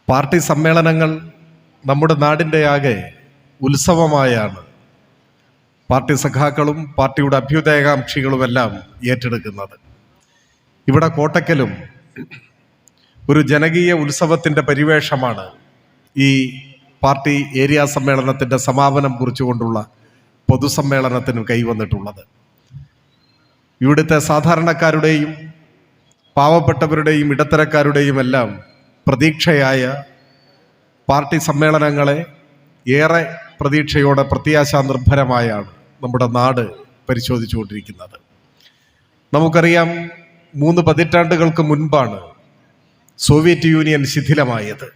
Party സമ്മേളനങ്ങൾ നമ്മുടെ നാടിൻ്റെ ആകെ ഉത്സവമായാണ് പാർട്ടി സഖാക്കളും പാർട്ടിയുടെ അഭ്യുദയകാംക്ഷികളുമെല്ലാം ഏറ്റെടുക്കുന്നത്. ഇവിടെ കോട്ടക്കലും ഒരു ജനകീയ ഉത്സവത്തിൻ്റെ പരിവേഷമാണ് ഈ പാർട്ടി ഏരിയ സമ്മേളനത്തിൻ്റെ സമാപനം കുറിച്ചുകൊണ്ടുള്ള പൊതുസമ്മേളനത്തിന് കൈവന്നിട്ടുള്ളത്. ഇവിടുത്തെ സാധാരണക്കാരുടെയും പാവപ്പെട്ടവരുടെയും ഇടത്തരക്കാരുടെയും എല്ലാം പ്രതീക്ഷയായ പാർട്ടി സമ്മേളനങ്ങളെ ഏറെ പ്രതീക്ഷയോടെ പ്രത്യാശാ നിർഭരമായാണ് നമ്മുടെ നാട് പരിശോധിച്ചുകൊണ്ടിരിക്കുന്നത്. നമുക്കറിയാം, 3 പതിറ്റാണ്ടുകൾക്ക് മുൻപാണ് സോവിയറ്റ് യൂണിയൻ ശിഥിലമായത്.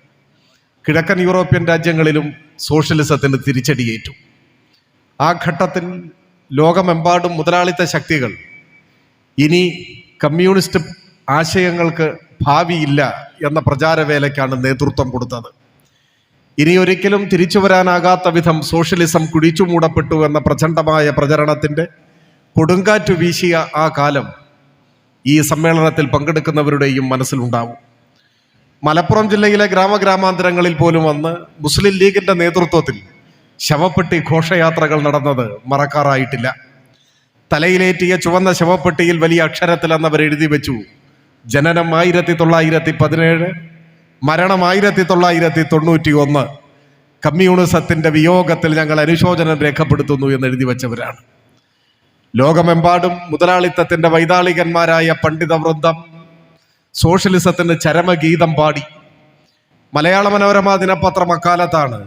കിഴക്കൻ യൂറോപ്യൻ രാജ്യങ്ങളിലും സോഷ്യലിസത്തിന് തിരിച്ചടിയേറ്റു. ആ ഘട്ടത്തിൽ ലോകമെമ്പാടും മുതലാളിത്ത ശക്തികൾ ഇനി കമ്മ്യൂണിസ്റ്റ് ആശയങ്ങൾക്ക് ഭാവിയില്ല എന്ന പ്രചാരവേലയ്ക്കാണ് നേതൃത്വം കൊടുത്തത്. ഇനി ഒരിക്കലും തിരിച്ചു വരാനാകാത്ത വിധം സോഷ്യലിസം കുഴിച്ചു മൂടപ്പെട്ടു എന്ന പ്രചണ്ഡമായ പ്രചരണത്തിൻ്റെ കൊടുങ്കാറ്റ് വീശിയ ആ കാലം ഈ സമ്മേളനത്തിൽ പങ്കെടുക്കുന്നവരുടെയും മനസ്സിലുണ്ടാവും. മലപ്പുറം ജില്ലയിലെ ഗ്രാമഗ്രാമാന്തരങ്ങളിൽ പോലും വന്ന് മുസ്ലിം ലീഗിൻ്റെ നേതൃത്വത്തിൽ ശവപ്പെട്ടി ഘോഷയാത്രകൾ നടന്നത് മറക്കാറായിട്ടില്ല. തലയിലേറ്റിയ ചുവന്ന ശവപ്പെട്ടിയിൽ വലിയ അക്ഷരത്തിൽ എന്നവർ എഴുതി വെച്ചു: ജനനം 1917, മരണം 1991. കമ്മ്യൂണിസത്തിൻ്റെ വിയോഗത്തിൽ ഞങ്ങൾ അനുശോചനം രേഖപ്പെടുത്തുന്നു എന്ന് എഴുതി വച്ചവരാണ്. ലോകമെമ്പാടും മുതലാളിത്തത്തിൻ്റെ വൈതാളികന്മാരായ പണ്ഡിത വൃന്ദം സോഷ്യലിസത്തിന് ചരമഗീതം പാടി. മലയാള മനോരമ ദിനപത്രം അക്കാലത്താണ്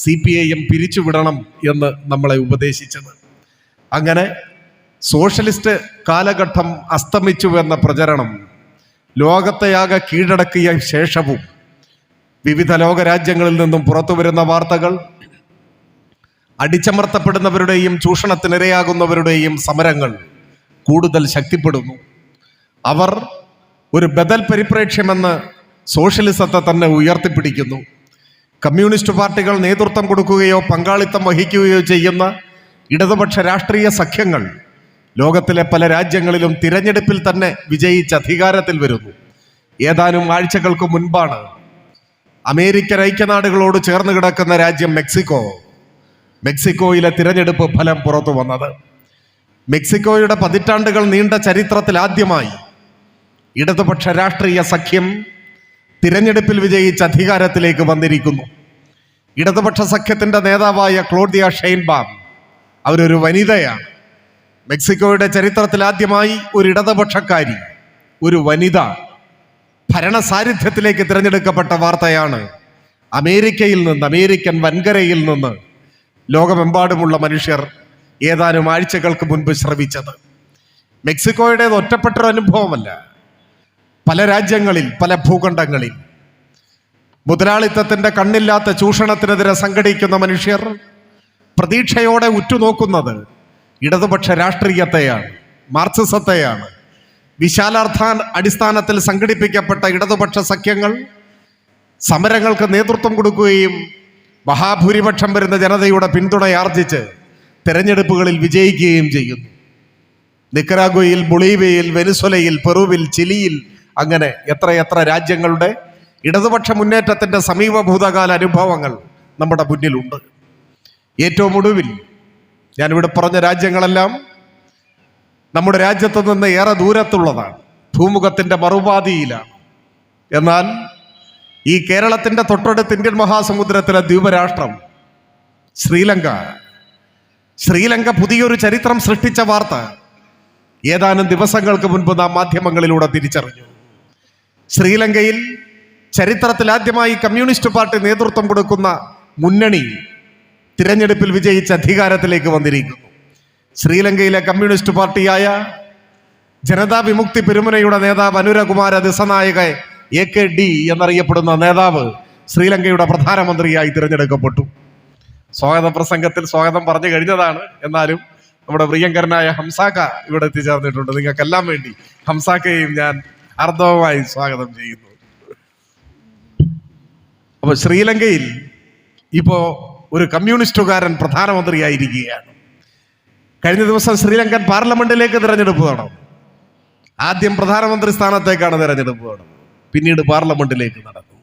CPIM പിരിച്ചുവിടണം എന്ന് നമ്മളെ ഉപദേശിച്ചത്. അങ്ങനെ സോഷ്യലിസ്റ്റ് കാലഘട്ടം അസ്തമിച്ചു എന്ന പ്രചരണം ലോകത്തെയാകെ കീഴടക്കിയ ശേഷവും വിവിധ ലോകരാജ്യങ്ങളിൽ നിന്നും പുറത്തു വരുന്ന വാർത്തകൾ അടിച്ചമർത്തപ്പെടുന്നവരുടെയും ചൂഷണത്തിനിരയാകുന്നവരുടെയും സമരങ്ങൾ കൂടുതൽ ശക്തിപ്പെടുന്നു. അവർ ഒരു ബദൽ പരിപ്രേക്ഷ്യമെന്ന് സോഷ്യലിസത്തെ തന്നെ ഉയർത്തിപ്പിടിക്കുന്നു. കമ്മ്യൂണിസ്റ്റ് പാർട്ടികൾ നേതൃത്വം കൊടുക്കുകയോ പങ്കാളിത്തം വഹിക്കുകയോ ചെയ്യുന്ന ഇടതുപക്ഷ രാഷ്ട്രീയ സഖ്യങ്ങൾ ലോകത്തിലെ പല രാജ്യങ്ങളിലും തിരഞ്ഞെടുപ്പിൽ തന്നെ വിജയിച്ച് അധികാരത്തിൽ വരുന്നു. ഏതാനും ആഴ്ചകൾക്ക് മുൻപാണ് അമേരിക്കൻ ഐക്യനാടുകളോട് ചേർന്ന് കിടക്കുന്ന രാജ്യം മെക്സിക്കോയിലെ തിരഞ്ഞെടുപ്പ് ഫലം പുറത്തു വന്നത്. മെക്സിക്കോയുടെ പതിറ്റാണ്ടുകൾ നീണ്ട ചരിത്രത്തിൽ ആദ്യമായി ഇടതുപക്ഷ രാഷ്ട്രീയ സഖ്യം തിരഞ്ഞെടുപ്പിൽ വിജയിച്ച് അധികാരത്തിലേക്ക് വന്നിരിക്കുന്നു. ഇടതുപക്ഷ സഖ്യത്തിൻ്റെ നേതാവായ ക്ലോഡിയ ഷെയ്ൻബാം അവരൊരു വനിതയാണ്. മെക്സിക്കോയുടെ ചരിത്രത്തിൽ ആദ്യമായി ഒരു ഇടതുപക്ഷക്കാരി, ഒരു വനിത ഭരണസാന്നിധ്യത്തിലേക്ക് തിരഞ്ഞെടുക്കപ്പെട്ട വാർത്തയാണ് അമേരിക്കൻ വൻകരയിൽ നിന്ന് ലോകമെമ്പാടുമുള്ള മനുഷ്യർ ഏതാനും ആഴ്ചകൾക്ക് മുൻപ് ശ്രവിച്ചത്. മെക്സിക്കോയുടേത് ഒറ്റപ്പെട്ടൊരു അനുഭവമല്ല. പല രാജ്യങ്ങളിൽ, പല ഭൂഖണ്ഡങ്ങളിൽ മുതലാളിത്തത്തിൻ്റെ കണ്ണില്ലാത്ത ചൂഷണത്തിനെതിരെ സംഘടിക്കുന്ന മനുഷ്യർ പ്രതീക്ഷയോടെ ഉറ്റുനോക്കുന്നത് ഇടതുപക്ഷ രാഷ്ട്രീയത്തെയാണ്, മാർക്സിസത്തെയാണ്. വിശാലാർത്ഥ അടിസ്ഥാനത്തിൽ സംഘടിപ്പിക്കപ്പെട്ട ഇടതുപക്ഷ സഖ്യങ്ങൾ സമരങ്ങൾക്ക് നേതൃത്വം കൊടുക്കുകയും മഹാഭൂരിപക്ഷം വരുന്ന ജനതയുടെ പിന്തുണയാർജിച്ച് തെരഞ്ഞെടുപ്പുകളിൽ വിജയിക്കുകയും ചെയ്യുന്നു. നിക്കരാഗ്വയിൽ, ബൊളീവിയയിൽ, വെനിസ്വലയിൽ, പെറുവിൽ, ചിലിയിൽ, അങ്ങനെ എത്രയെത്ര രാജ്യങ്ങളുടെ ഇടതുപക്ഷ മുന്നേറ്റത്തിൻ്റെ സമീപഭൂതകാല അനുഭവങ്ങൾ നമ്മുടെ മുന്നിലുണ്ട്. ഏറ്റവും ഒടുവിൽ ഞാനിവിടെ പറഞ്ഞ രാജ്യങ്ങളെല്ലാം നമ്മുടെ രാജ്യത്തു നിന്ന് ഏറെ ദൂരത്തുള്ളതാണ്, ഭൂമുഖത്തിൻ്റെ മറുപാതിയിലാണ്. എന്നാൽ ഈ കേരളത്തിൻ്റെ തൊട്ടടുത്ത് ഇന്ത്യൻ മഹാസമുദ്രത്തിലെ ദ്വീപരാഷ്ട്രം ശ്രീലങ്ക പുതിയൊരു ചരിത്രം സൃഷ്ടിച്ച വാർത്ത ഏതാനും ദിവസങ്ങൾക്ക് മുൻപ് നാം മാധ്യമങ്ങളിലൂടെ തിരിച്ചറിഞ്ഞു. ശ്രീലങ്കയിൽ ചരിത്രത്തിൽ ആദ്യമായി കമ്മ്യൂണിസ്റ്റ് പാർട്ടി നേതൃത്വം കൊടുക്കുന്ന മുന്നണി തിരഞ്ഞെടുപ്പിൽ വിജയിച്ച് അധികാരത്തിലേക്ക് വന്നിരിക്കുന്നു. ശ്രീലങ്കയിലെ കമ്മ്യൂണിസ്റ്റ് പാർട്ടിയായ ജനതാ വിമുക്തി പെരുമുനയുടെ നേതാവ് അനുരകുമാര ദിസനായക AKD എന്നറിയപ്പെടുന്ന നേതാവ് ശ്രീലങ്കയുടെ പ്രധാനമന്ത്രിയായി തിരഞ്ഞെടുക്കപ്പെട്ടു. സ്വാഗത പ്രസംഗത്തിൽ സ്വാഗതം പറഞ്ഞു കഴിഞ്ഞതാണ്. എന്നാലും നമ്മുടെ പ്രിയങ്കരനായ ഹംസാക്ക ഇവിടെ എത്തിച്ചേർന്നിട്ടുണ്ട്. നിങ്ങൾക്കെല്ലാം വേണ്ടി ഹംസാക്കയെയും ഞാൻ ഹാർദവമായി സ്വാഗതം ചെയ്യുന്നു. അപ്പോൾ ശ്രീലങ്കയിൽ ഇപ്പോൾ ഒരു കമ്മ്യൂണിസ്റ്റുകാരൻ പ്രധാനമന്ത്രിയായിരിക്കുകയാണ്. കഴിഞ്ഞ ദിവസം ശ്രീലങ്കൻ പാർലമെന്റിലേക്ക് തിരഞ്ഞെടുപ്പ് നടന്നു. ആദ്യം പ്രധാനമന്ത്രി സ്ഥാനത്തേക്കാണ് തിരഞ്ഞെടുപ്പ് നടന്നത്, പിന്നീട് പാർലമെന്റിലേക്ക് നടന്നു.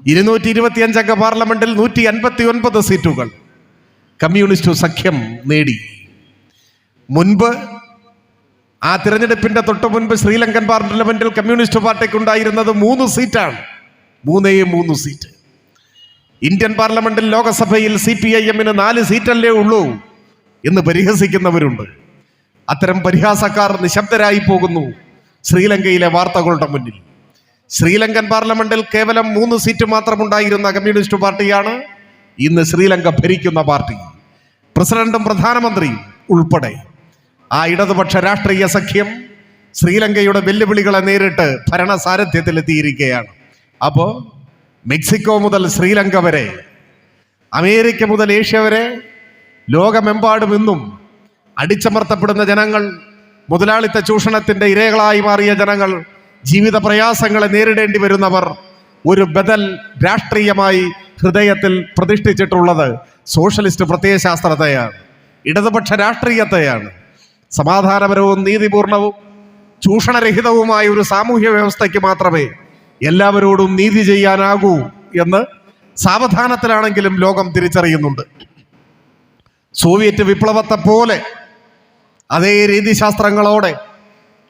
225 അംഗ പാർലമെന്റിൽ 159 സീറ്റുകൾ കമ്മ്യൂണിസ്റ്റ് സഖ്യം നേടി. മുൻപ് ആ തിരഞ്ഞെടുപ്പിന്റെ തൊട്ടു മുൻപ് ശ്രീലങ്കൻ പാർലമെന്റിൽ കമ്മ്യൂണിസ്റ്റ് പാർട്ടിക്ക് ഉണ്ടായിരുന്നത് 3 സീറ്റാണ്. 3 സീറ്റ്. ഇന്ത്യൻ പാർലമെന്റിൽ ലോകസഭയിൽ CPIM-ന് 4 സീറ്റല്ലേ ഉള്ളൂ എന്ന് പരിഹസിക്കുന്നവരുണ്ട്. അത്തരം പരിഹാസക്കാർ നിശബ്ദരായി പോകുന്നു ശ്രീലങ്കയിലെ വാർത്തകളുടെ മുന്നിൽ. ശ്രീലങ്കൻ പാർലമെന്റിൽ കേവലം 3 സീറ്റ് മാത്രമുണ്ടായിരുന്ന കമ്മ്യൂണിസ്റ്റ് പാർട്ടിയാണ് ഇന്ന് ശ്രീലങ്ക ഭരിക്കുന്ന പാർട്ടി. പ്രസിഡന്റും പ്രധാനമന്ത്രിയും ഉൾപ്പെടെ ആ ഇടതുപക്ഷ രാഷ്ട്രീയ സഖ്യം ശ്രീലങ്കയുടെ വെല്ലുവിളികളെ നേരിട്ട് ഭരണസാരഥ്യത്തിലെത്തിയിരിക്കുകയാണ്. അപ്പോൾ മെക്സിക്കോ മുതൽ ശ്രീലങ്ക വരെ, അമേരിക്ക മുതൽ ഏഷ്യ വരെ, ലോകമെമ്പാടും ഇന്നും അടിച്ചമർത്തപ്പെടുന്ന ജനങ്ങൾ, മുതലാളിത്ത ചൂഷണത്തിന്റെ ഇരകളായി മാറിയ ജനങ്ങൾ, ജീവിത പ്രയാസങ്ങളെ നേരിടേണ്ടി വരുന്നവർ ഒരു ബദൽ രാഷ്ട്രീയമായി ഹൃദയത്തിൽ പ്രതിഷ്ഠിച്ചിട്ടുള്ളത് സോഷ്യലിസ്റ്റ് പ്രത്യയശാസ്ത്രത്തെയാണ്, ഇടതുപക്ഷ രാഷ്ട്രീയത്തെയാണ്. സമാധാനപരവും നീതിപൂർണവും ചൂഷണരഹിതവുമായ ഒരു സാമൂഹ്യ വ്യവസ്ഥയ്ക്ക് മാത്രമേ എല്ലാവരോടും നീതി ചെയ്യാനാകൂ എന്ന് സാവധാനത്തിലാണെങ്കിലും ലോകം തിരിച്ചറിയുന്നുണ്ട്. സോവിയറ്റ് വിപ്ലവത്തെ പോലെ അതേ രീതിശാസ്ത്രങ്ങളോടെ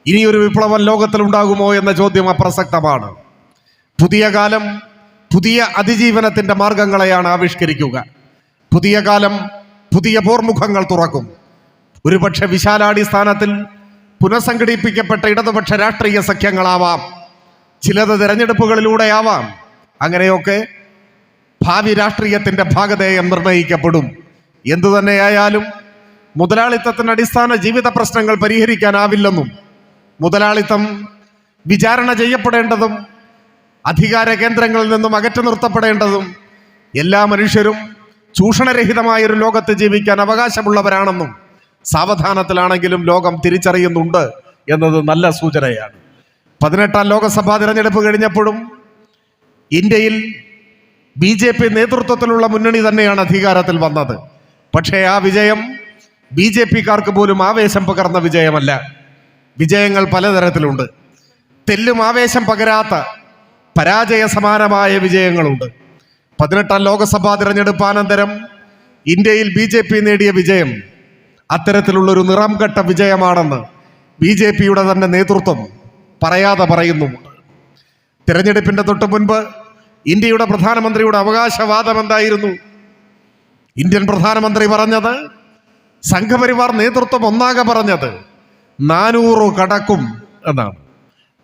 ഇനിയൊരു വിപ്ലവം ലോകത്തിലുണ്ടാകുമോ എന്ന ചോദ്യം അപ്രസക്തമാണ്. പുതിയ കാലം പുതിയ അതിജീവനത്തിന്റെ മാർഗങ്ങളെയാണ് ആവിഷ്കരിക്കുക. പുതിയ കാലം പുതിയ പോർമുഖങ്ങൾ തുറക്കും. ഒരുപക്ഷെ വിശാലാടിസ്ഥാനത്തിൽ പുനഃസംഘടിപ്പിക്കപ്പെട്ട ഇടതുപക്ഷ രാഷ്ട്രീയ സഖ്യങ്ങളാവാം, ചിലത് തെരഞ്ഞെടുപ്പുകളിലൂടെയാവാം. അങ്ങനെയൊക്കെ ഭാവി രാഷ്ട്രീയത്തിന്റെ ഭാഗധേയം നിർണയിക്കപ്പെടും. എന്തു തന്നെയായാലും മുതലാളിത്തത്തിന് അടിസ്ഥാന ജീവിത പ്രശ്നങ്ങൾ പരിഹരിക്കാനാവില്ലെന്നും മുതലാളിത്തം വിചാരണ ചെയ്യപ്പെടേണ്ടതും അധികാര കേന്ദ്രങ്ങളിൽ നിന്നും അകറ്റി നിർത്തപ്പെടേണ്ടതും എല്ലാ മനുഷ്യരും ചൂഷണരഹിതമായൊരു ലോകത്ത് ജീവിക്കാൻ അവകാശമുള്ളവരാണെന്നും സാവധാനത്തിലാണെങ്കിലും ലോകം തിരിച്ചറിയുന്നുണ്ട് എന്നത് നല്ല സൂചനയാണ്. 18ാം ലോകസഭാ തിരഞ്ഞെടുപ്പ് കഴിഞ്ഞപ്പോഴും ഇന്ത്യയിൽ BJP നേതൃത്വത്തിലുള്ള മുന്നണി തന്നെയാണ് അധികാരത്തിൽ വന്നത്. പക്ഷേ ആ വിജയം BJP-ക്കാർക്ക് പോലും ആവേശം പകർന്ന വിജയമല്ല. വിജയങ്ങൾ പലതരത്തിലുണ്ട്. തെല്ലും ആവേശം പകരാത്ത പരാജയ സമാനമായ വിജയങ്ങളുണ്ട്. 18ാം ലോകസഭാ തിരഞ്ഞെടുപ്പാനന്തരം ഇന്ത്യയിൽ BJP നേടിയ വിജയം അത്തരത്തിലുള്ളൊരു നിറം കെട്ട വിജയമാണെന്ന് BJP-യുടെ തന്നെ നേതൃത്വം പറയാതെ പറയുന്നുമുണ്ട്. തിരഞ്ഞെടുപ്പിന്റെ തൊട്ടു മുൻപ് ഇന്ത്യയുടെ പ്രധാനമന്ത്രിയുടെ അവകാശവാദം എന്തായിരുന്നു? ഇന്ത്യൻ പ്രധാനമന്ത്രി പറഞ്ഞത്, സംഘപരിവാർ നേതൃത്വം ഒന്നാകെ പറഞ്ഞത് 400 കടക്കും എന്നാണ്.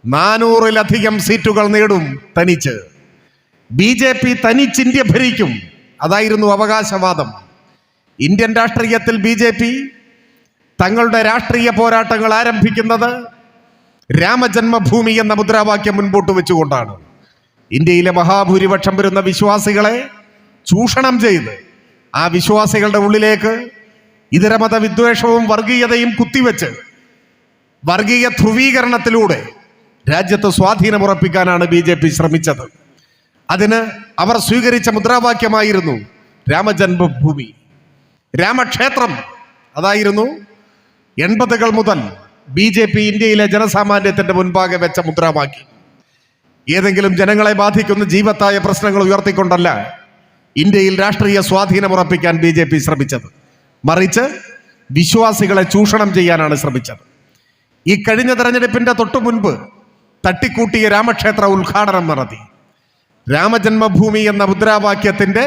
400-ലധികം സീറ്റുകൾ നേടും തനിച്ച്. BJP തനിച്ച് ഇന്ത്യ ഭരിക്കും, അതായിരുന്നു അവകാശവാദം. ഇന്ത്യൻ രാഷ്ട്രീയത്തിൽ BJP തങ്ങളുടെ രാഷ്ട്രീയ പോരാട്ടങ്ങൾ ആരംഭിക്കുന്നത് രാമജന്മഭൂമി എന്ന മുദ്രാവാക്യം മുൻപോട്ട് വെച്ചുകൊണ്ടാണ്. ഇന്ത്യയിലെ മഹാഭൂരിപക്ഷം വരുന്ന വിശ്വാസികളെ ചൂഷണം ചെയ്ത് ആ വിശ്വാസികളുടെ ഉള്ളിലേക്ക് ഇതര മതവിദ്വേഷവും വർഗീയതയും കുത്തിവെച്ച് വർഗീയ ധ്രുവീകരണത്തിലൂടെ രാജ്യത്ത് സ്വാധീനമുറപ്പിക്കാനാണ് BJP ശ്രമിച്ചത്. അതിന് അവർ സ്വീകരിച്ച മുദ്രാവാക്യമായിരുന്നു രാമജന്മഭൂമി. രാമക്ഷേത്രം അതായിരുന്നു 80-കൾ മുതൽ BJP ഇന്ത്യയിലെ ജനസാമാന്യത്തിന്റെ മുൻപാകെ വെച്ച മുദ്രാവാക്യം. ഏതെങ്കിലും ജനങ്ങളെ ബാധിക്കുന്ന ജീവത്തായ പ്രശ്നങ്ങൾ ഉയർത്തിക്കൊണ്ടല്ല ഇന്ത്യയിൽ രാഷ്ട്രീയ സ്വാധീനമുറപ്പിക്കാൻ BJP ശ്രമിച്ചത്, മറിച്ച് വിശ്വാസികളെ ചൂഷണം ചെയ്യാനാണ് ശ്രമിച്ചത്. ഈ കഴിഞ്ഞ തെരഞ്ഞെടുപ്പിന്റെ തൊട്ടു മുൻപ് തട്ടിക്കൂട്ടിയ രാമക്ഷേത്ര ഉദ്ഘാടനം നടത്തി. രാമജന്മഭൂമി എന്ന മുദ്രാവാക്യത്തിന്റെ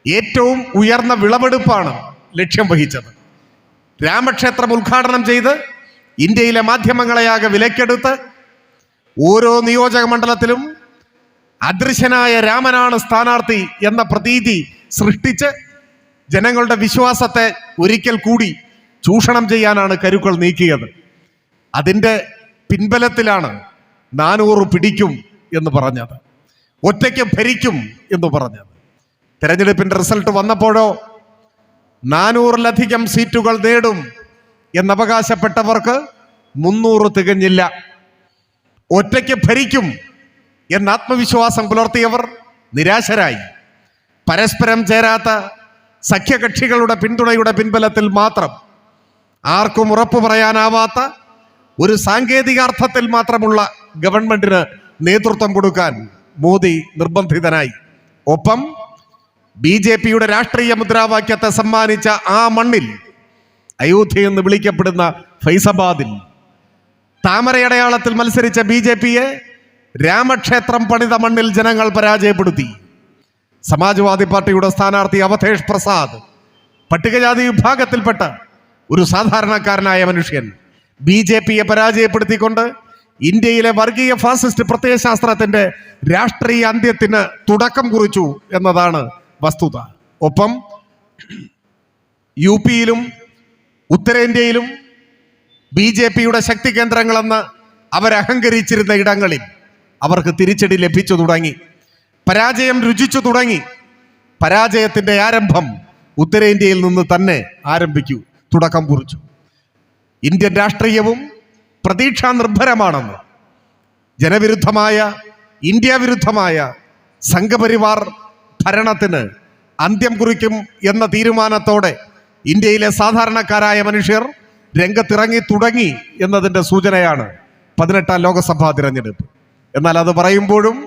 ഏറ്റവും ഉയർന്ന വിളവെടുപ്പാണ് ലക്ഷ്യം വഹിച്ചത്. രാമക്ഷേത്രം ഉദ്ഘാടനം ചെയ്ത് ഇന്ത്യയിലെ മാധ്യമങ്ങളെയാകെ വിലക്കെടുത്ത് ഓരോ നിയോജക മണ്ഡലത്തിലും അദൃശ്യനായ രാമനാണ് സ്ഥാനാർത്ഥി എന്ന പ്രതീതി സൃഷ്ടിച്ച് ജനങ്ങളുടെ വിശ്വാസത്തെ ഒരിക്കൽ കൂടി ചൂഷണം ചെയ്യാനാണ് കരുക്കൾ നീക്കിയത്. അതിൻ്റെ പിൻബലത്തിലാണ് 400 പിടിക്കും എന്ന് പറഞ്ഞത്, ഒറ്റയ്ക്ക് ഭരിക്കും എന്ന് പറഞ്ഞത്. തെരഞ്ഞെടുപ്പിന്റെ റിസൾട്ട് വന്നപ്പോഴോ 400-ലധികം സീറ്റുകൾ നേടും എന്നവകാശപ്പെട്ടവർക്ക് 300 തികഞ്ഞില്ല. ഒറ്റയ്ക്ക് ഭരിക്കും എന്ന ആത്മവിശ്വാസം പുലർത്തിയവർ നിരാശരായി. പരസ്പരം ചേരാത്ത സഖ്യകക്ഷികളുടെ പിന്തുണയുടെ പിൻബലത്തിൽ മാത്രം, ആർക്കും ഉറപ്പു പറയാനാവാത്ത ഒരു സാങ്കേതികാർത്ഥത്തിൽ മാത്രമുള്ള ഗവൺമെന്റിന് നേതൃത്വം കൊടുക്കാൻ മോദി നിർബന്ധിതനായി. ഒപ്പം BJPയുടെ രാഷ്ട്രീയ മുദ്രാവാക്യത്തെ സമ്മാനിച്ച ആ മണ്ണിൽ, അയോധ്യ എന്ന് വിളിക്കപ്പെടുന്ന ഫൈസാബാദിൽ താമരയടയാളത്തിൽ മത്സരിച്ച BJPയെ രാമക്ഷേത്രം പണിത മണ്ണിൽ ജനങ്ങൾ പരാജയപ്പെടുത്തി. സമാജ്വാദി പാർട്ടിയുടെ സ്ഥാനാർത്ഥി അവധേഷ് പ്രസാദ്, പട്ടികജാതി വിഭാഗത്തിൽപ്പെട്ട ഒരു സാധാരണക്കാരനായ മനുഷ്യൻ, BJPയെ പരാജയപ്പെടുത്തിക്കൊണ്ട് ഇന്ത്യയിലെ വർഗീയ ഫാസിസ്റ്റ് പ്രത്യയശാസ്ത്രത്തിന്റെ രാഷ്ട്രീയ അന്ത്യത്തിന് തുടക്കം കുറിച്ചു എന്നതാണ് വസ്തുത. ഒപ്പം UPയിലും ഉത്തരേന്ത്യയിലും BJPയുടെ ശക്തി കേന്ദ്രങ്ങളെന്ന് അവരഹങ്കരിച്ചിരുന്ന ഇടങ്ങളിൽ അവർക്ക് തിരിച്ചടി ലഭിച്ചു തുടങ്ങി. പരാജയം രുചിച്ചു തുടങ്ങി. പരാജയത്തിന്റെ ആരംഭം ഉത്തരേന്ത്യയിൽ നിന്ന് തന്നെ തുടക്കം കുറിച്ചു. ഇന്ത്യൻ രാഷ്ട്രീയവും പ്രതീക്ഷാ നിർഭരമാണെന്ന് ജനവിരുദ്ധമായ, ഇന്ത്യ വിരുദ്ധമായ സംഘപരിവാർ ഭരണത്തിന് അന്ത്യം കുറിക്കും എന്ന തീരുമാനത്തോടെ ഇന്ത്യയിലെ സാധാരണക്കാരായ മനുഷ്യർ രംഗത്തിറങ്ങി തുടങ്ങി എന്നതിൻ്റെ സൂചനയാണ് 18ാം ലോക്സഭാ തിരഞ്ഞെടുപ്പ്. എന്നാൽ അത് പറയുമ്പോഴും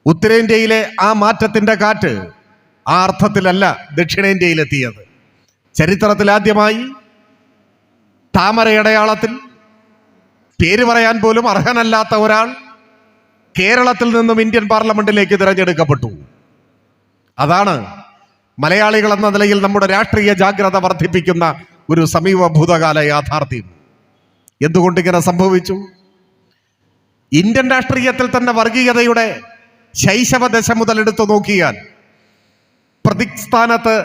ഉത്തരേന്ത്യയിലെ ആ മാറ്റത്തിൻ്റെ കാറ്റ് ആ അർത്ഥത്തിലല്ല ദക്ഷിണേന്ത്യയിലെത്തിയത്. ചരിത്രത്തിലാദ്യമായി താമരയടയാളത്തിൽ പേര് പറയാൻ പോലും അർഹനല്ലാത്ത ഒരാൾ കേരളത്തിൽ നിന്നും ഇന്ത്യൻ പാർലമെന്റിലേക്ക് തിരഞ്ഞെടുക്കപ്പെട്ടു. അതാണ് മലയാളികൾ എന്ന നിലയിൽ നമ്മുടെ രാഷ്ട്രീയ ജാഗ്രത വർദ്ധിപ്പിക്കുന്ന ഒരു സമീപ ഭൂതകാല യാഥാർത്ഥ്യം. എന്തുകൊണ്ട് ഇങ്ങനെ സംഭവിച്ചു? ഇന്ത്യൻ രാഷ്ട്രീയത്തിൽ തന്നെ വർഗീയതയുടെ ശൈശവദശ മുതൽ എടുത്തു നോക്കിയാൽ പ്രതിസ്ഥാനത്ത്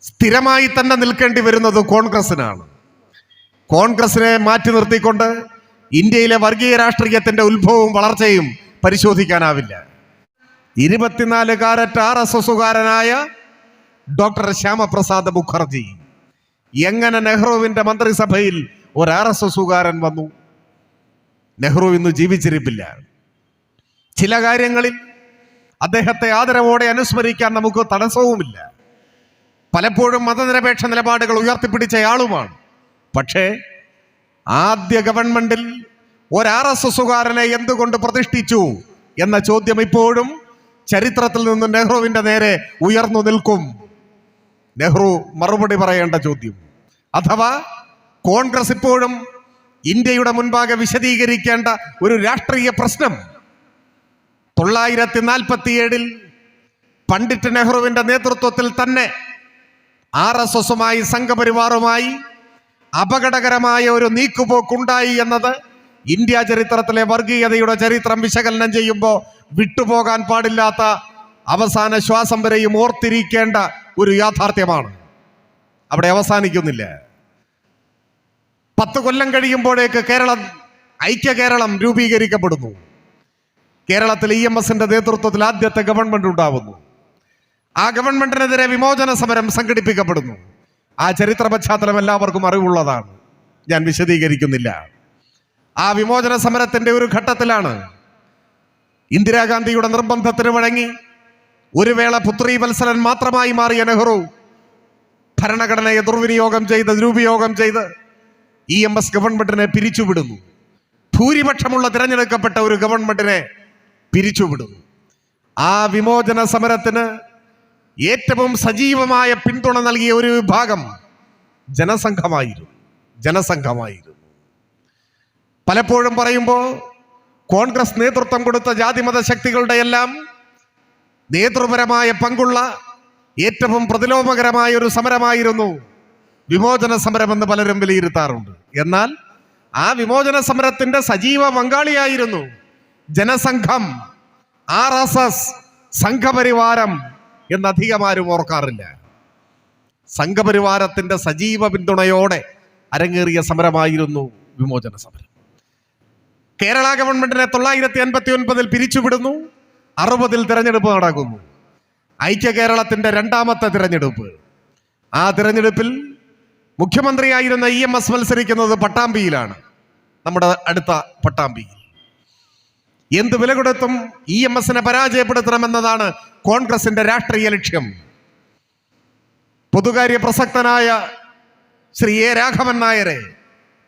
സ്ഥിരമായി തന്നെ നിൽക്കേണ്ടി വരുന്നത് കോൺഗ്രസിനാണ്. കോൺഗ്രസിനെ മാറ്റി നിർത്തിക്കൊണ്ട് ഇന്ത്യയിലെ വർഗീയ രാഷ്ട്രീയത്തിന്റെ ഉത്ഭവവും വളർച്ചയും പരിശോധിക്കാനാവില്ല. 24 കാരറ്റ് RSSകാരനായ ഡോക്ടർ ശ്യാമപ്രസാദ് മുഖർജി, എങ്ങനെ നെഹ്റുവിന്റെ മന്ത്രിസഭയിൽ ഒരു RSSകാരൻ വന്നു? നെഹ്റു ഇന്ന് ജീവിച്ചിരിപ്പില്ല. ചില കാര്യങ്ങളിൽ അദ്ദേഹത്തെ ആദരവോടെ അനുസ്മരിക്കാൻ നമുക്ക് തടസ്സവുമില്ല. പലപ്പോഴും മതനിരപേക്ഷ നിലപാടുകൾ ഉയർത്തിപ്പിടിച്ചയാളുമാണ്. പക്ഷേ ആദ്യ ഗവൺമെന്റിൽ ഒരു RSSകാരനെ എന്തുകൊണ്ട് പ്രതിഷ്ഠിച്ചു എന്ന ചോദ്യം ഇപ്പോഴും ചരിത്രത്തിൽ നിന്ന് നെഹ്റുവിന്റെ നേരെ ഉയർന്നു നിൽക്കും. നെഹ്റു മറുപടി പറയേണ്ട ചോദ്യം. അഥവാ കോൺഗ്രസ് ഇപ്പോഴും ഇന്ത്യയുടെ മുൻപാകെ വിശദീകരിക്കേണ്ട ഒരു രാഷ്ട്രീയ പ്രശ്നം 1947 പണ്ഡിറ്റ് നെഹ്റുവിന്റെ നേതൃത്വത്തിൽ തന്നെ RSSുമായി സംഘപരിവാറുമായി അപകടകരമായ ഒരു നീക്കുപോക്കുണ്ടായി എന്നത് ഇന്ത്യ ചരിത്രത്തിലെ വർഗീയതയുടെ ചരിത്രം വിശകലനം ചെയ്യുമ്പോൾ വിട്ടുപോകാൻ പാടില്ലാത്ത, അവസാന ശ്വാസം വരെയും ഓർത്തിരിക്കേണ്ട ഒരു യാഥാർത്ഥ്യമാണ്. അവിടെ അവസാനിക്കുന്നില്ല. 10 കൊല്ലം കഴിയുമ്പോഴേക്ക് ഐക്യ കേരളം രൂപീകരിക്കപ്പെടുന്നു. കേരളത്തിൽ EMSന്റെ നേതൃത്വത്തിൽ ആദ്യത്തെ ഗവൺമെന്റ് ഉണ്ടാവുന്നു. ആ ഗവൺമെന്റിനെതിരെ വിമോചന സമരം സംഘടിപ്പിക്കപ്പെടുന്നു. ആ ചരിത്ര പശ്ചാത്തലം എല്ലാവർക്കും അറിവുള്ളതാണ്, ഞാൻ വിശദീകരിക്കുന്നില്ല. ആ വിമോചന സമരത്തിന്റെ ഒരു ഘട്ടത്തിലാണ് ഇന്ദിരാഗാന്ധിയുടെ നിർബന്ധത്തിന് വഴങ്ങി ഒരു വേള പുത്രീവത്സലൻ മാത്രമായി മാറിയ നെഹ്റു ഭരണഘടനയെ ദുരുപയോഗം ചെയ്ത് EMS ഗവൺമെന്റിനെ പിരിച്ചുവിടുന്നു. ഭൂരിപക്ഷമുള്ള തിരഞ്ഞെടുക്കപ്പെട്ട ഒരു ഗവൺമെന്റിനെ പിരിച്ചുവിടുന്നു. ആ വിമോചന സമരത്തിന് ഏറ്റവും സജീവമായ പിന്തുണ നൽകിയ ഒരു വിഭാഗം ജനസംഘമായിരുന്നു. പലപ്പോഴും പറയുമ്പോൾ കോൺഗ്രസ് നേതൃത്വം കൊടുത്ത ജാതിമത ശക്തികളുടെ എല്ലാം നേതൃപരമായ പങ്കുള്ള ഏറ്റവും പ്രതിലോമകരമായ ഒരു സമരമായിരുന്നു വിമോചന സമരമെന്ന് പലരും വിലയിരുത്താറുണ്ട്. എന്നാൽ ആ വിമോചന സമരത്തിന്റെ സജീവ പങ്കാളിയായിരുന്നു ജനസംഘം, RSS, സംഘപരിവാരം എന്നധികമാരും ഓർക്കാറില്ല. സംഘപരിവാരത്തിന്റെ സജീവ പിന്തുണയോടെ അരങ്ങേറിയ സമരമായിരുന്നു വിമോചന സമരം. കേരള ഗവൺമെന്റിനെ 1989 പിരിച്ചുവിടുന്നു. 60 തിരഞ്ഞെടുപ്പ് നടക്കുന്നു. ഐക്യ കേരളത്തിന്റെ 2ാമത്തെ തിരഞ്ഞെടുപ്പ്. ആ തിരഞ്ഞെടുപ്പിൽ മുഖ്യമന്ത്രിയായിരുന്ന EMS മത്സരിക്കുന്നത് പട്ടാമ്പിയിലാണ്, നമ്മുടെ അടുത്ത പട്ടാമ്പിയിൽ. എന്ത് വില കൊടുത്തും EMSനെ പരാജയപ്പെടുത്തണമെന്നതാണ് കോൺഗ്രസിന്റെ രാഷ്ട്രീയ ലക്ഷ്യം. പൊതുകാര്യ പ്രസക്തനായ ശ്രീ A. രാഘവൻ നായരെ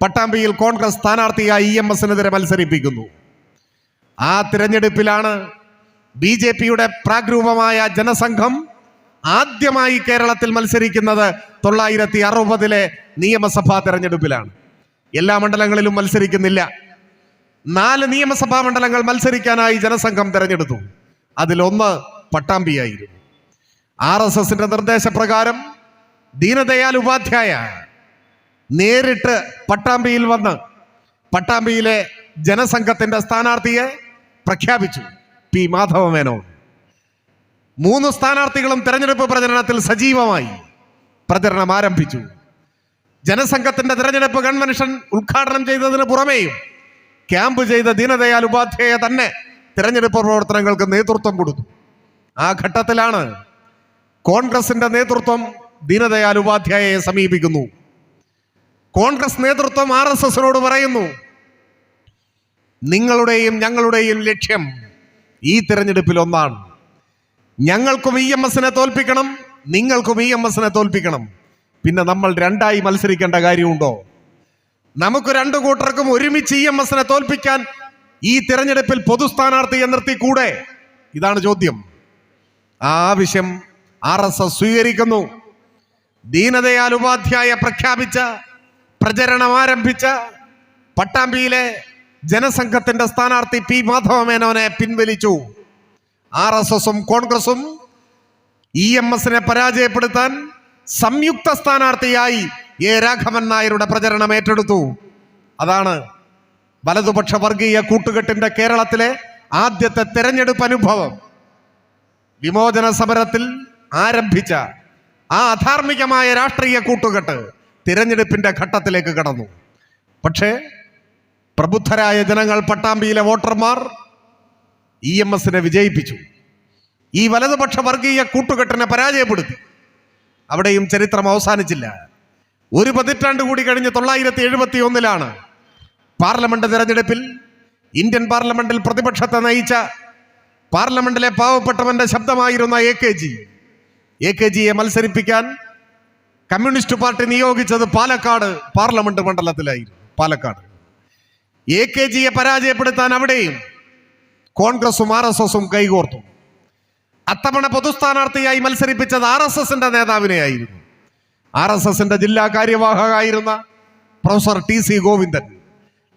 പട്ടാമ്പിയിൽ കോൺഗ്രസ് സ്ഥാനാർത്ഥിയായി EMSനെതിരെ മത്സരിപ്പിക്കുന്നു. ആ തിരഞ്ഞെടുപ്പിലാണ് BJPയുടെ പ്രാഗ്രൂപമായ ജനസംഘം ആദ്യമായി കേരളത്തിൽ മത്സരിക്കുന്നത് 1960 നിയമസഭാ തെരഞ്ഞെടുപ്പിലാണ്. എല്ലാ മണ്ഡലങ്ങളിലും മത്സരിക്കുന്നില്ല. 4 നിയമസഭാ മണ്ഡലങ്ങൾ മത്സരിക്കാനായി ജനസംഘം തെരഞ്ഞെടുത്തു. അതിലൊന്ന് പട്ടാമ്പിയായിരുന്നു. RSSന്റെ നിർദ്ദേശപ്രകാരം ദീനദയാൽ ഉപാധ്യായ നേരിട്ട് പട്ടാമ്പിയിൽ വന്ന് പട്ടാമ്പിയിലെ ജനസംഘത്തിന്റെ സ്ഥാനാർത്ഥിയെ പ്രഖ്യാപിച്ചു, പി മാധവമേനോൻ. 3 സ്ഥാനാർത്ഥികളും തെരഞ്ഞെടുപ്പ് പ്രചരണത്തിൽ സജീവമായി പ്രചരണം ആരംഭിച്ചു. ജനസംഘത്തിന്റെ തെരഞ്ഞെടുപ്പ് കൺവെൻഷൻ ഉദ്ഘാടനം ചെയ്തതിന് പുറമെയും ക്യാമ്പ് ചെയ്ത ദീനദയാൽ ഉപാധ്യായ തന്നെ തെരഞ്ഞെടുപ്പ് പ്രവർത്തനങ്ങൾക്ക് നേതൃത്വം കൊടുത്തു. ആ ഘട്ടത്തിലാണ് കോൺഗ്രസിന്റെ നേതൃത്വം ദീനദയാൽ ഉപാധ്യായയെ സമീപിക്കുന്നു. കോൺഗ്രസ് നേതൃത്വം RSSനോട് പറയുന്നു, നിങ്ങളുടെയും ഞങ്ങളുടെയും ലക്ഷ്യം ഈ തെരഞ്ഞെടുപ്പിൽ ഒന്നാണ്. ഞങ്ങൾക്കും EMSനെ തോൽപ്പിക്കണം, നിങ്ങൾക്കും EMSനെ തോൽപ്പിക്കണം. പിന്നെ നമ്മൾ രണ്ടായി മത്സരിക്കേണ്ട കാര്യമുണ്ടോ? നമുക്ക് 2 കൂട്ടർക്കും ഒരുമിച്ച് EMSനെ തോൽപ്പിക്കാൻ ഈ തെരഞ്ഞെടുപ്പിൽ പൊതു സ്ഥാനാർത്ഥിയെ നിർത്തിക്കൂടെ? ഇതാണ് ചോദ്യം. ആ ആവശ്യം RSS സ്വീകരിക്കുന്നു. ദീനദയാൽ ഉപാധ്യായ പ്രഖ്യാപിച്ച പ്രചരണം ആരംഭിച്ച പട്ടാമ്പിയിലെ ജനസംഘത്തിന്റെ സ്ഥാനാർത്ഥി പി മാധവമേനോനെ പിൻവലിച്ചു. RSSും കോൺഗ്രസും EMSനെ പരാജയപ്പെടുത്താൻ സംയുക്ത സ്ഥാനാർത്ഥിയായി A. രാഘവൻ നായരുടെ പ്രചരണം ഏറ്റെടുത്തു. അതാണ് വലതുപക്ഷ വർഗീയ കൂട്ടുകെട്ടിന്റെ കേരളത്തിലെ ആദ്യത്തെ തെരഞ്ഞെടുപ്പ് അനുഭവം. വിമോചന സമരത്തിൽ ആരംഭിച്ച ആ അധാർമികമായ രാഷ്ട്രീയ കൂട്ടുകെട്ട് തിരഞ്ഞെടുപ്പിന്റെ ഘട്ടത്തിലേക്ക് കടന്നു. പക്ഷേ പ്രബുദ്ധരായ ജനങ്ങൾ, പട്ടാമ്പിയിലെ വോട്ടർമാർ EMSനെ വിജയിപ്പിച്ചു. ഈ വലതുപക്ഷ വർഗീയ കൂട്ടുകെട്ടിനെ പരാജയപ്പെടുത്തി. അവിടെയും ചരിത്രം അവസാനിച്ചില്ല. 1 പതിറ്റാണ്ട് കൂടി കഴിഞ്ഞ് 1971 പാർലമെന്റ് തെരഞ്ഞെടുപ്പിൽ ഇന്ത്യൻ പാർലമെന്റിൽ പ്രതിപക്ഷത്തെ നയിച്ച പാർലമെന്റിലെ പാവപ്പെട്ടവന്റെ ശബ്ദമായിരുന്ന AKGയെ മത്സരിപ്പിക്കാൻ കമ്മ്യൂണിസ്റ്റ് പാർട്ടി നിയോഗിച്ചത് പാലക്കാട് പാർലമെന്റ് മണ്ഡലത്തിലായിരുന്നു. പാലക്കാട് AKGയെ പരാജയപ്പെടുത്താൻ അവിടെയും കോൺഗ്രസും RSSും കൈകോർത്തു. അത്തവണ പൊതുസ്ഥാനാർത്ഥിയായി മത്സരിപ്പിച്ചത് RSSന്റെ നേതാവിനെയായിരുന്നു. RSSന്റെ ജില്ലാ കാര്യവാഹകായിരുന്ന പ്രൊഫസർ TC ഗോവിന്ദൻ.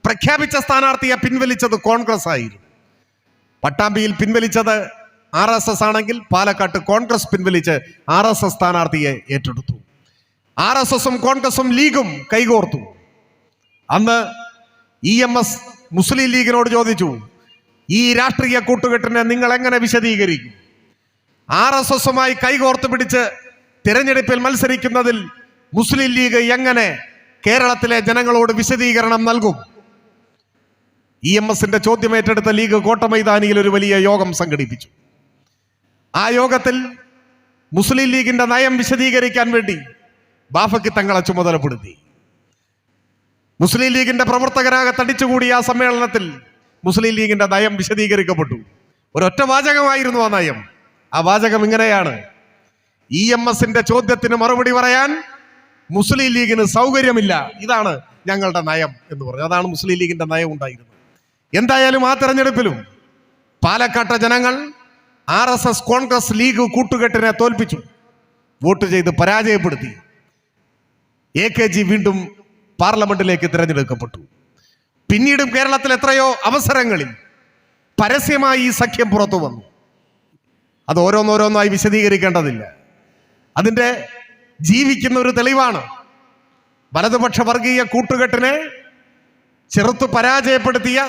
പ്രഖ്യാപിച്ച സ്ഥാനാർത്ഥിയെ പിൻവലിച്ചത് കോൺഗ്രസ് ആയിരുന്നു. പട്ടാമ്പിയിൽ പിൻവലിച്ചത് RSS ആണെങ്കിൽ പാലക്കാട്ട് കോൺഗ്രസ് പിൻവലിച്ച് RSS സ്ഥാനാർത്ഥിയെ ഏറ്റെടുത്തു. RSSും കോൺഗ്രസും ലീഗും കൈകോർത്തു. അന്ന് EMS മുസ്ലിം ലീഗിനോട് ചോദിച്ചു, ഈ രാഷ്ട്രീയ കൂട്ടുകെട്ടിനെ നിങ്ങൾ എങ്ങനെ വിശദീകരിക്കും? RSSുമായി കൈകോർത്ത് പിടിച്ച് തിരഞ്ഞെടുപ്പിൽ മത്സരിക്കുന്നതിൽ മുസ്ലിം ലീഗ് എങ്ങനെ കേരളത്തിലെ ജനങ്ങളോട് വിശദീകരണം നൽകും? EMSന്റെ ചോദ്യം ഏറ്റെടുത്ത ലീഗ് കോട്ടമൈതാനിയിൽ ഒരു വലിയ യോഗം സംഘടിപ്പിച്ചു. ആ യോഗത്തിൽ മുസ്ലിം ലീഗിന്റെ നയം വിശദീകരിക്കാൻ വേണ്ടി ബാഫക്കി തങ്ങളെ ചുമതലപ്പെടുത്തി. മുസ്ലിം ലീഗിന്റെ പ്രവർത്തകരാകെ തടിച്ചുകൂടിയ ആ സമ്മേളനത്തിൽ മുസ്ലിം ലീഗിന്റെ നയം വിശദീകരിക്കപ്പെട്ടു. ഒരൊറ്റ വാചകമായിരുന്നു ആ നയം. ആ വാചകം ഇങ്ങനെയാണ്: EMSന്റെ ചോദ്യത്തിന് മറുപടി പറയാൻ മുസ്ലിം ലീഗിന് സൗകര്യമില്ല, ഇതാണ് ഞങ്ങളുടെ നയം എന്ന് പറഞ്ഞു. അതാണ് മുസ്ലിം ലീഗിന്റെ നയം ഉണ്ടായിരുന്നത്. എന്തായാലും ആ തെരഞ്ഞെടുപ്പിലും പാലക്കാട്ടെ ജനങ്ങൾ RSS കോൺഗ്രസ് ലീഗ് കൂട്ടുകെട്ടിനെ തോൽപ്പിച്ചു, വോട്ട് ചെയ്ത് പരാജയപ്പെടുത്തി. AKG വീണ്ടും പാർലമെന്റിലേക്ക് തിരഞ്ഞെടുക്കപ്പെട്ടു. പിന്നീടും കേരളത്തിൽ എത്രയോ അവസരങ്ങളിൽ പരസ്യമായി ഈ സഖ്യം പുറത്തു വന്നു. അത് ഓരോന്നോരോന്നായി വിശദീകരിക്കേണ്ടതില്ല. അതിൻ്റെ ജീവിക്കുന്ന ഒരു തെളിവാണ് വലതുപക്ഷ വർഗീയ കൂട്ടുകെട്ടിനെ ചെറുത്തു പരാജയപ്പെടുത്തിയ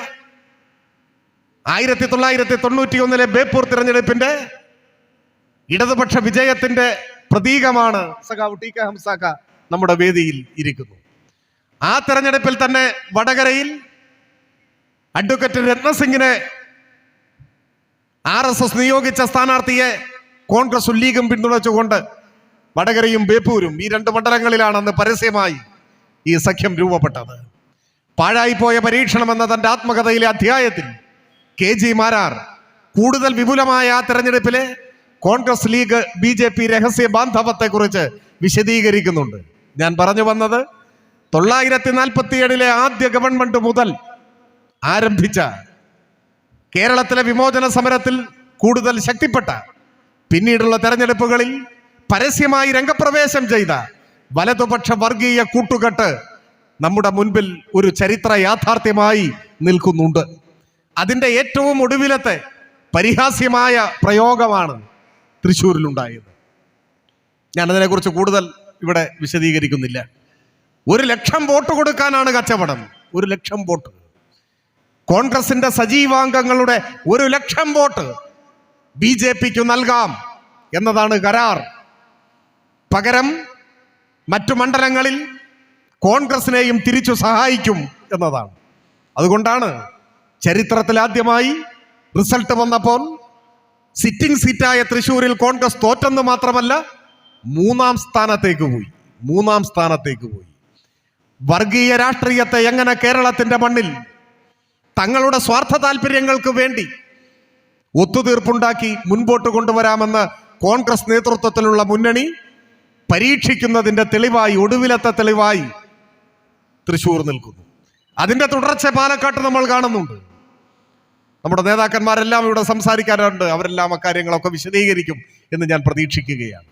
1991 ബേപ്പൂർ തിരഞ്ഞെടുപ്പിന്റെ ഇടതുപക്ഷ വിജയത്തിന്റെ പ്രതീകമാണ് സഖാവ് TK ഹംസാക്ക നമ്മുടെ വേദിയിൽ ഇരിക്കുന്നു. ആ തെരഞ്ഞെടുപ്പിൽ തന്നെ വടകരയിൽ അഡ്വക്കേറ്റ് രത്നസിംഗിനെ RSS നിയോഗിച്ച സ്ഥാനാർത്ഥിയെ കോൺഗ്രസും ലീഗും പിന്തുണച്ചുകൊണ്ട് വടകരയും ബേപ്പൂരും ഈ 2 മണ്ഡലങ്ങളിലാണ് അന്ന് പരസ്യമായി ഈ സഖ്യം രൂപപ്പെട്ടത്. പാഴായിപ്പോയ പരീക്ഷണം എന്ന തന്റെ ആത്മകഥയിലെ അധ്യായത്തിൽ KG മാരാർ കൂടുതൽ വിപുലമായ ആ തെരഞ്ഞെടുപ്പിലെ കോൺഗ്രസ് ലീഗ് BJP രഹസ്യ ബാന്ധവത്തെക്കുറിച്ച് വിശദീകരിക്കുന്നുണ്ട്. ഞാൻ പറഞ്ഞു വന്നത് 1947 ആദ്യ ഗവൺമെന്റ് മുതൽ ആരംഭിച്ച കേരളത്തിലെ വിമോചന സമരത്തിൽ കൂടുതൽ ശക്തിപ്പെട്ട പിന്നീടുള്ള തെരഞ്ഞെടുപ്പുകളിൽ പരസ്യമായി രംഗപ്രവേശം ചെയ്ത വലതുപക്ഷ വർഗീയ കൂട്ടുകെട്ട് നമ്മുടെ മുൻപിൽ ഒരു ചരിത്ര യാഥാർത്ഥ്യമായി നിൽക്കുന്നുണ്ട്. അതിൻ്റെ ഏറ്റവും ഒടുവിലത്തെ പരിഹാസ്യമായ പ്രയോഗമാണ് തൃശ്ശൂരിലുണ്ടായത്. ഞാനതിനെക്കുറിച്ച് കൂടുതൽ ഇവിടെ വിശദീകരിക്കുന്നില്ല. 1,00,000 വോട്ട് കൊടുക്കാനാണ് കച്ചവടം. 1,00,000 വോട്ട്. കോൺഗ്രസിന്റെ സജീവാംഗങ്ങളുടെ 1,00,000 വോട്ട് BJPക്ക് നൽകാം എന്നതാണ് കരാർ. പകരം മറ്റു മണ്ഡലങ്ങളിൽ കോൺഗ്രസിനെയും തിരിച്ചു സഹായിക്കും എന്നതാണ്. അതുകൊണ്ടാണ് ചരിത്രത്തിൽ ആദ്യമായി റിസൾട്ട് വന്നപ്പോൾ സിറ്റിംഗ് സീറ്റായ തൃശ്ശൂരിൽ കോൺഗ്രസ് തോറ്റെന്ന് മാത്രമല്ല, 3ാം സ്ഥാനത്തേക്ക് പോയി. വർഗീയ രാഷ്ട്രീയത്തെ എങ്ങനെ കേരളത്തിന്റെ മണ്ണിൽ തങ്ങളുടെ സ്വാർത്ഥ താല്പര്യങ്ങൾക്ക് വേണ്ടി ഒത്തുതീർപ്പുണ്ടാക്കി മുൻപോട്ട് കൊണ്ടുവരാമെന്ന് കോൺഗ്രസ് നേതൃത്വത്തിലുള്ള മുന്നണി പരീക്ഷിക്കുന്നതിന്റെ തെളിവായി, ഒടുവിലത്തെ തെളിവായി തൃശ്ശൂർ നിൽക്കുന്നു. അതിന്റെ തുടർച്ച പാലക്കാട്ട് നമ്മൾ കാണുന്നുണ്ട്. നമ്മുടെ നേതാക്കന്മാരെല്ലാം ഇവിടെ സംസാരിക്കാറുണ്ട്. അവരെല്ലാം അക്കാര്യങ്ങളൊക്കെ വിശദീകരിക്കും എന്ന് ഞാൻ പ്രതീക്ഷിക്കുകയാണ്.